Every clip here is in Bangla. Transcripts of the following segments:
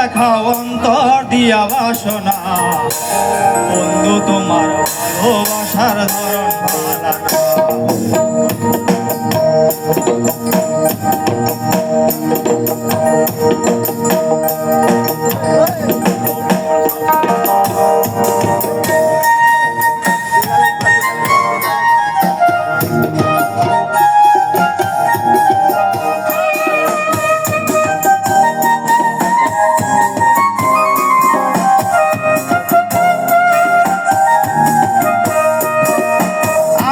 দেখাও অন্তর দিয়া বাসনা, বন্ধু তোমার ভালোবাসার ধরন ভালা।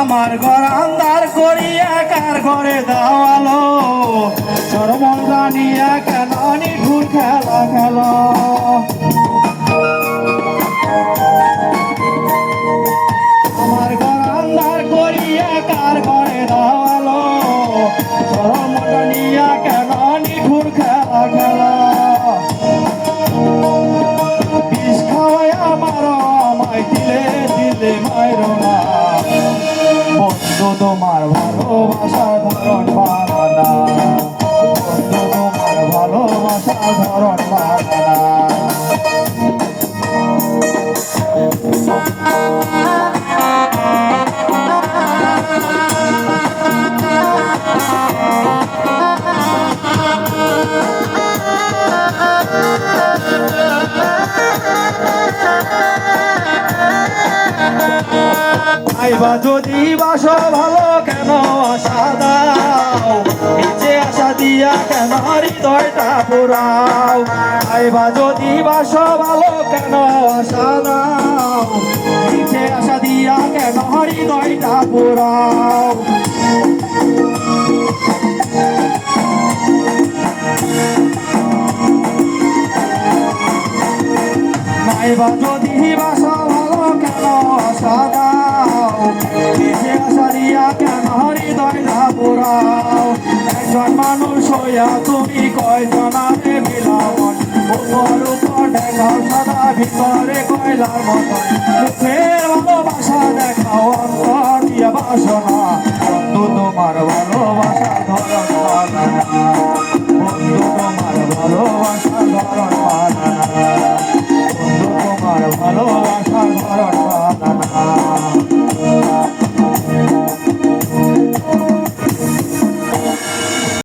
আমার ঘর আন্ধার করিয়া কার ঘরে দাওয়ালো, চরমন জানিয়া কেন নিঠুর খেলা খেলো। আমার ঘর আন্ধার করিয়া কার ঘরে দাওয়ালো, চরমন জানিয়া কেন নিঠুর খেলা খেলো। বিষ খাওয়াই আমারও আমায় দিলে দিলে মাইরো না, বন্ধু তোমার ভালোবাসার ধরন বানানা, বন্ধু তোমার ভালোবাসার ধরন বানানা। আইবা যদি বাসো ভালো কেন আশা দাও, নিচে আশা দিয়া কেন হৃদয়টা পুরাও। আইবা যদি বাসো ভালো কেন আশা দাও, নিচে আশা দিয়া কেন হৃদয়টা পুরাও। নাইবা যদি বাসো ভালো কেন আশা দাও, নিচে আশা দিয়া কেন হৃদয়টা পুরাও। একজন মানুষ হইয়া তুমি কয়জনারে মিলামন, উপর উপর দেখাও সাদা ভিতরে কয়লার মতন। মুখের ভালোবাসা দেখাও অন্তর দিয়া বাসনা, বন্ধু তোমার ভালোবাসার ধরন বানানা, বন্ধু তোমার ভালোবাসার ধরন বানানা।